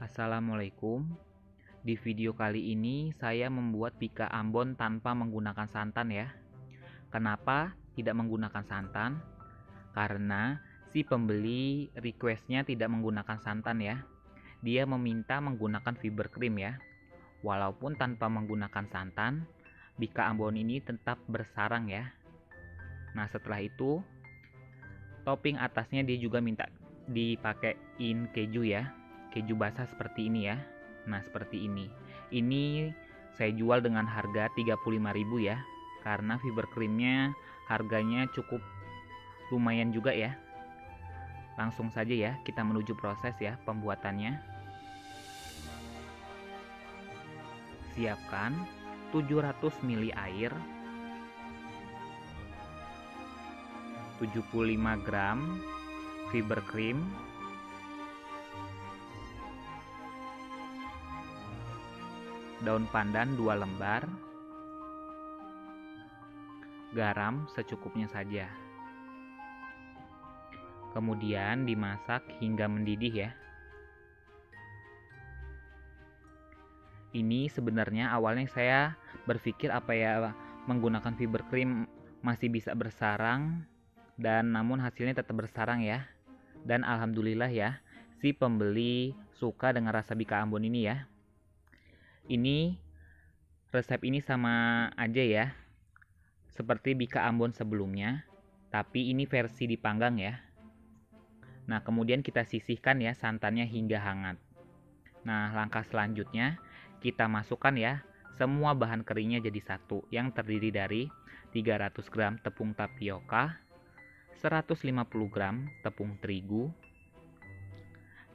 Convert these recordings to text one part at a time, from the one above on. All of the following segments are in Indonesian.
Assalamualaikum. Di video kali ini saya membuat pika Ambon tanpa menggunakan santan ya. Kenapa tidak menggunakan santan? Karena si pembeli requestnya tidak menggunakan santan ya. Dia meminta menggunakan fiber cream ya. Walaupun tanpa menggunakan santan, pika Ambon ini tetap bersarang ya. Nah setelah itu, topping atasnya dia juga minta dipakein keju ya. Keju basah seperti ini ya. Nah seperti ini. Ini saya jual dengan harga 35.000 ya. Karena fiber creamnya harganya cukup lumayan juga ya. Langsung saja ya kita menuju proses ya pembuatannya. Siapkan 700 ml air, 75 gram fiber cream, daun pandan 2 lembar, garam secukupnya saja. Kemudian dimasak hingga mendidih ya. Ini sebenarnya awalnya saya berpikir menggunakan fiber cream masih bisa bersarang, dan namun hasilnya tetap bersarang ya. Dan alhamdulillah ya, si pembeli suka dengan rasa bika Ambon ini ya. Ini resep ini sama aja ya seperti bika Ambon sebelumnya, tapi ini versi dipanggang ya. Nah kemudian kita sisihkan ya santannya hingga hangat. Nah langkah selanjutnya kita masukkan ya semua bahan keringnya jadi satu, yang terdiri dari 300 gram tepung tapioka, 150 gram tepung terigu,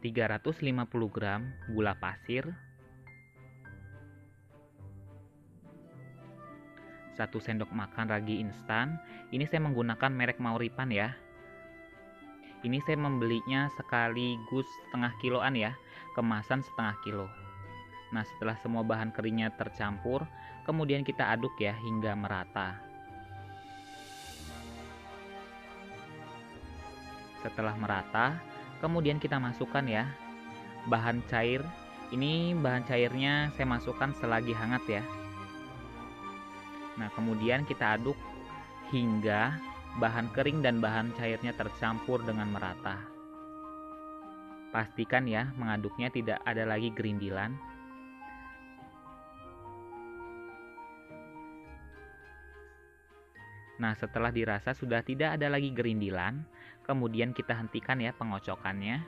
350 gram gula pasir, 1 sendok makan ragi instan. Ini saya menggunakan merek Mauripan ya. Ini saya membelinya sekaligus setengah kiloan ya, kemasan setengah kilo. Nah setelah semua bahan keringnya tercampur, kemudian kita aduk ya hingga merata. Setelah merata, kemudian kita masukkan ya bahan cair. Ini bahan cairnya saya masukkan selagi hangat ya. Nah kemudian kita aduk hingga bahan kering dan bahan cairnya tercampur dengan merata. Pastikan ya mengaduknya tidak ada lagi gerindilan. Nah setelah dirasa sudah tidak ada lagi gerindilan, kemudian kita hentikan ya pengocokannya.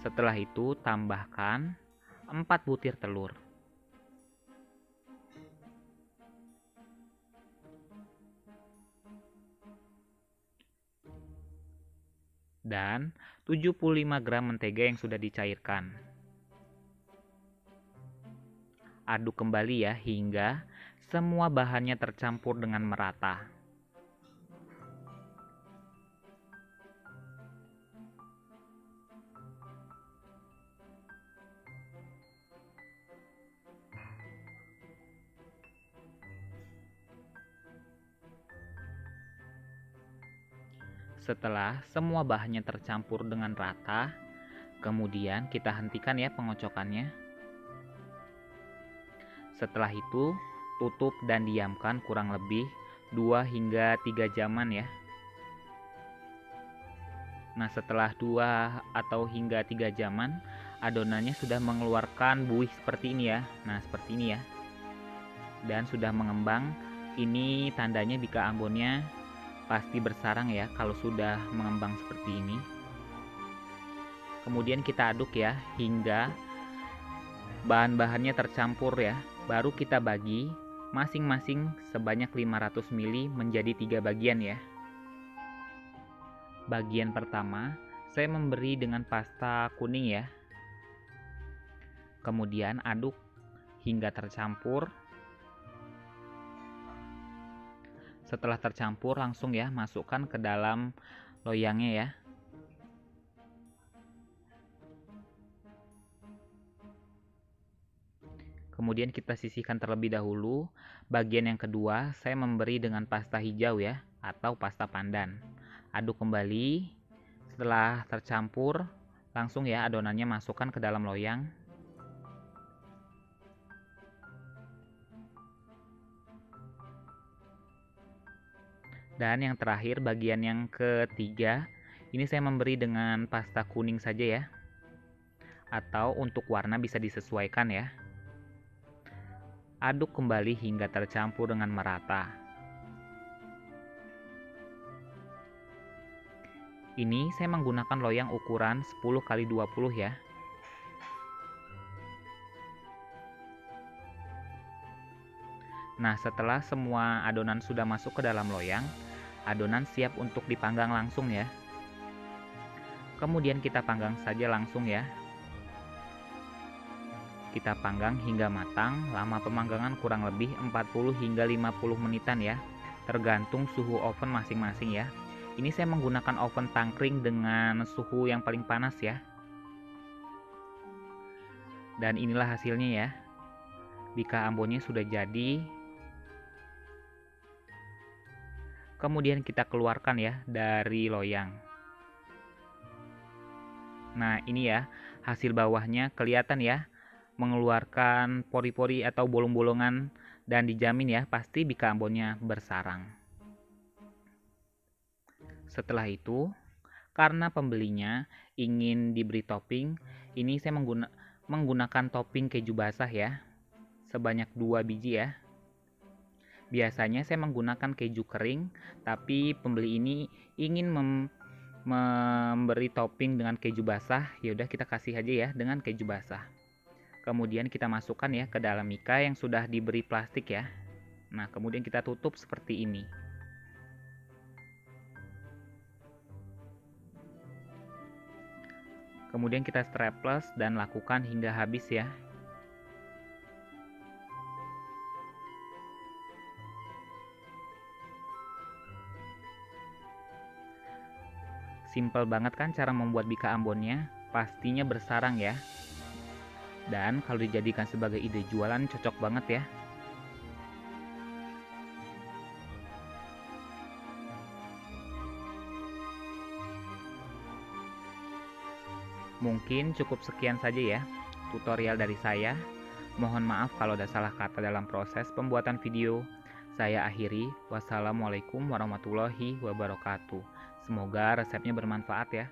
Setelah itu tambahkan 4 butir telur. Dan 75 gram mentega yang sudah dicairkan. Aduk kembali ya hingga semua bahannya tercampur dengan merata. Setelah semua bahannya tercampur dengan rata, kemudian kita hentikan ya pengocokannya. Setelah itu tutup dan diamkan kurang lebih 2 hingga 3 jaman ya. Nah setelah 2 atau hingga 3 jaman, adonannya sudah mengeluarkan buih seperti ini ya. Nah seperti ini ya. Dan sudah mengembang. Ini tandanya bika Ambonnya pasti bersarang ya kalau sudah mengembang seperti ini. Kemudian kita aduk ya hingga bahan-bahannya tercampur ya. Baru kita bagi masing-masing sebanyak 500 ml menjadi 3 bagian ya. Bagian pertama saya memberi dengan pasta kuning ya. Kemudian aduk hingga tercampur. Setelah tercampur langsung ya masukkan ke dalam loyangnya ya. Kemudian kita sisihkan terlebih dahulu. Bagian yang kedua saya memberi dengan pasta hijau ya atau pasta pandan. Aduk kembali. Setelah tercampur Langsung ya adonannya masukkan ke dalam loyang. Dan yang terakhir, bagian yang ketiga, ini saya memberi dengan pasta kuning saja ya. Atau untuk warna bisa disesuaikan ya. Aduk kembali hingga tercampur dengan merata. Ini saya menggunakan loyang ukuran 10x20 ya. Nah, setelah semua adonan sudah masuk ke dalam loyang, adonan siap untuk dipanggang langsung ya. Kemudian kita panggang saja langsung ya. Kita panggang hingga matang. Lama pemanggangan kurang lebih 40 hingga 50 menitan ya. Tergantung suhu oven masing-masing ya. Ini saya menggunakan oven tangkring dengan suhu yang paling panas ya. Dan inilah hasilnya ya. Bika ambonnya sudah jadi. Kemudian kita keluarkan ya dari loyang. Nah, ini ya hasil bawahnya kelihatan ya, mengeluarkan pori-pori atau bolong-bolongan, dan dijamin ya pasti bika ambonnya bersarang. Setelah itu, karena pembelinya ingin diberi topping, ini saya menggunakan topping keju basah ya, sebanyak 2 biji ya. Biasanya saya menggunakan keju kering, tapi pembeli ini ingin memberi topping dengan keju basah. Yaudah kita kasih aja ya dengan keju basah. Kemudian kita masukkan ya ke dalam mika yang sudah diberi plastik ya. Nah, kemudian kita tutup seperti ini. Kemudian kita strapless dan lakukan hingga habis ya. Simple banget kan cara membuat bika ambonnya, pastinya bersarang ya. Dan kalau dijadikan sebagai ide jualan cocok banget ya. Mungkin cukup sekian saja ya tutorial dari saya. Mohon maaf kalau ada salah kata dalam proses pembuatan video. Saya akhiri. Wassalamualaikum warahmatullahi wabarakatuh. Semoga resepnya bermanfaat ya.